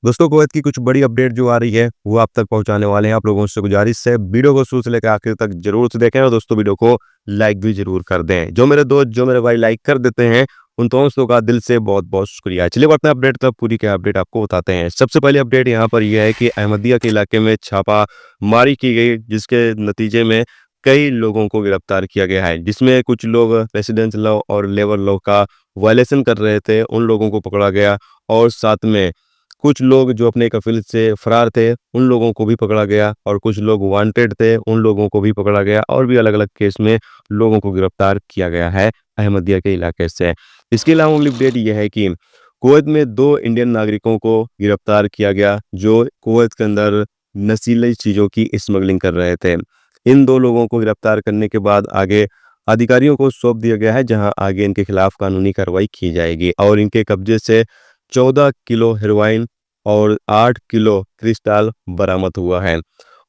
दोस्तों कुवैत की कुछ बड़ी अपडेट जो आ रही है वो आप तक पहुंचाने वाले हैं। आप लोगों से गुजारिश है वीडियो को शुरू से लेकर आखिर तक जरूर से देखें और दोस्तों वीडियो को लाइक भी जरूर कर दें। जो मेरे दोस्त जो मेरे भाई लाइक कर देते हैं उन दोस्तों का दिल से बहुत बहुत शुक्रिया। चलिए बढ़ते हैं अपडेट तक पूरी क्या अपडेट आपको बताते हैं। सबसे पहले अपडेट यहाँ पर यह है कि अहमदिया के इलाके में छापा मारी की गई, जिसके नतीजे में कई लोगों को गिरफ्तार किया गया है, जिसमें कुछ लोग रेसिडेंस लॉ और लेबर लॉ का वायलेशन कर रहे थे, उन लोगों को पकड़ा गया। और साथ में कुछ लोग जो अपने कफिल से फरार थे उन लोगों को भी पकड़ा गया, और कुछ लोग वांटेड थे उन लोगों को भी पकड़ा गया, और भी अलग अलग केस में लोगों को गिरफ्तार किया गया है अहमदिया के इलाके से। इसके अलावा अगली अपडेट यह है कि कुवैत में 2 इंडियन नागरिकों को गिरफ्तार किया गया जो कुवैत के अंदर नशीली चीज़ों की स्मगलिंग कर रहे थे। इन 2 लोगों को गिरफ्तार करने के बाद आगे अधिकारियों को सौंप दिया गया है, जहां आगे इनके खिलाफ कानूनी कार्रवाई की जाएगी। और इनके कब्जे से 14 किलो हेरोइन और 8 किलो क्रिस्टल बरामद हुआ है।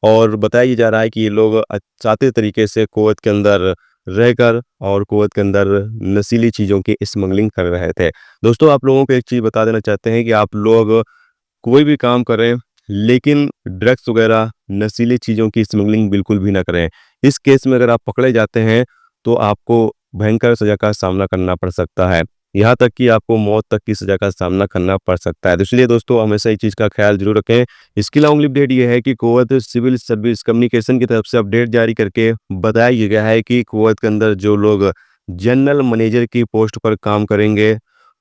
और बताया जा रहा है कि ये लोग चाहते तरीके से कुवैत के अंदर रहकर और कुवैत के अंदर नशीली चीज़ों की स्मगलिंग कर रहे थे। दोस्तों आप लोगों को एक चीज़ बता देना चाहते हैं कि आप लोग कोई भी काम करें लेकिन ड्रग्स वगैरह नशीली चीज़ों की स्मगलिंग बिल्कुल भी ना करें। इस केस में अगर आप पकड़े जाते हैं तो आपको भयंकर सज़ा का सामना करना पड़ सकता है, यहाँ तक कि आपको मौत तक की सज़ा का सामना करना पड़ सकता है। तो इसलिए दोस्तों हमेशा इस चीज़ का ख्याल जरूर रखें। इसके अलावा अगली अपडेट ये है कि कुवैत सिविल सर्विस कम्युनिकेशन की तरफ से अपडेट जारी करके बताया गया है कि कुवैत के अंदर जो लोग जनरल मैनेजर की पोस्ट पर काम करेंगे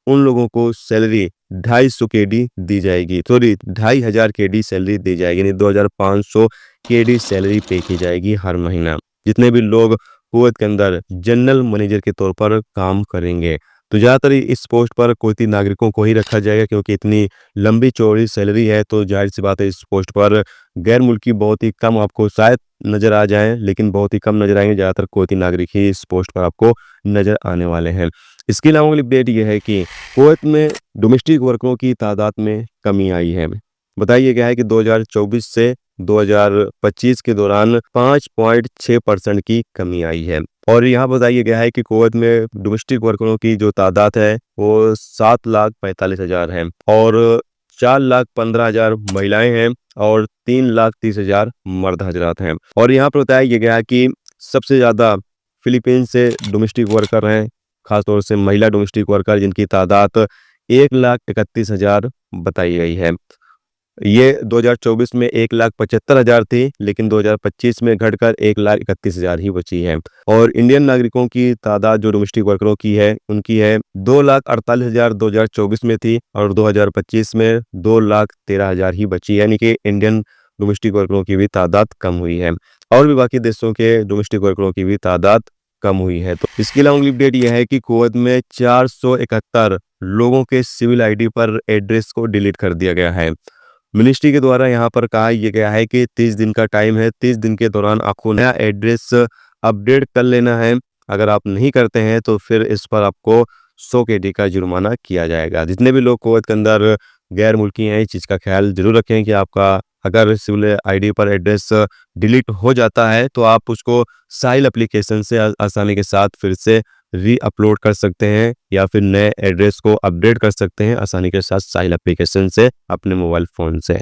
उन लोगों को सैलरी 250 केडी दी जाएगी, सॉरी 2500 केडी सैलरी दी जाएगी, यानी 2500 केडी सैलरी पे की जाएगी हर महीना, जितने भी लोग कुवैत के अंदर जनरल मैनेजर के तौर पर काम करेंगे। तो ज़्यादातर इस पोस्ट पर कुवैती नागरिकों को ही रखा जाएगा, क्योंकि इतनी लंबी चौड़ी सैलरी है। तो जाहिर सी बात है इस पोस्ट पर गैर मुल्की बहुत ही कम आपको शायद नज़र आ जाएं, लेकिन बहुत ही कम नज़र आएंगे। ज़्यादातर कुवैती नागरिक ही इस पोस्ट पर आपको नज़र आने वाले हैं। इसके अलावा अगली अपडेट ये है कि कुवैत में डोमेस्टिक वर्करों की तादाद में कमी आई है। बताइए गया है कि 2024 से 2025 के दौरान 5.6% की कमी आई है। और यहाँ बताया गया है कि कुवैत में डोमेस्टिक वर्करों की जो तादाद है वो 7,45,000 है, और 4,15,000 महिलाएं हैं, और 3,30,000 मर्द हजरात हैं। और यहाँ पर बताया गया है कि सबसे ज़्यादा फिलीपींस से डोमेस्टिक वर्कर हैं, खासतौर से महिला डोमेस्टिक वर्कर, जिनकी तादाद 1,31,000 बताई गई है। ये 2024 में 1,75,000 थी, लेकिन 2025 में घटकर 1,31,000 ही बची है। और इंडियन नागरिकों की तादाद जो डोमेस्टिक वर्करों की है उनकी है 2,48,000 2024 में थी, और 2025 में 2,13,000 ही बची है, यानी कि इंडियन डोमेस्टिक वर्करों की भी तादाद कम हुई है, और भी बाकी देशों के डोमेस्टिक वर्करों की भी तादाद कम हुई है। तो इसके अलावा अगली अपडेट यह है कि कुवैत में 471 लोगों के सिविल आईडी पर एड्रेस को डिलीट कर दिया गया है। मिनिस्ट्री के द्वारा यहाँ पर कहा यह गया है कि 30 दिन का टाइम है, 30 दिन के दौरान आपको नया एड्रेस अपडेट कर लेना है। अगर आप नहीं करते हैं तो फिर इस पर आपको 100 केडी का जुर्माना किया जाएगा। जितने भी लोग कुवैत के अंदर गैर मुल्की हैं इस चीज़ का ख्याल जरूर रखें कि आपका अगर सिविल आईडी पर एड्रेस डिलीट हो जाता है तो आप उसको साहिल एप्लीकेशन से आसानी के साथ फिर से री अपलोड कर सकते हैं, या फिर नए एड्रेस को अपडेट कर सकते हैं आसानी के साथ साहिल एप्लीकेशन से अपने मोबाइल फ़ोन से।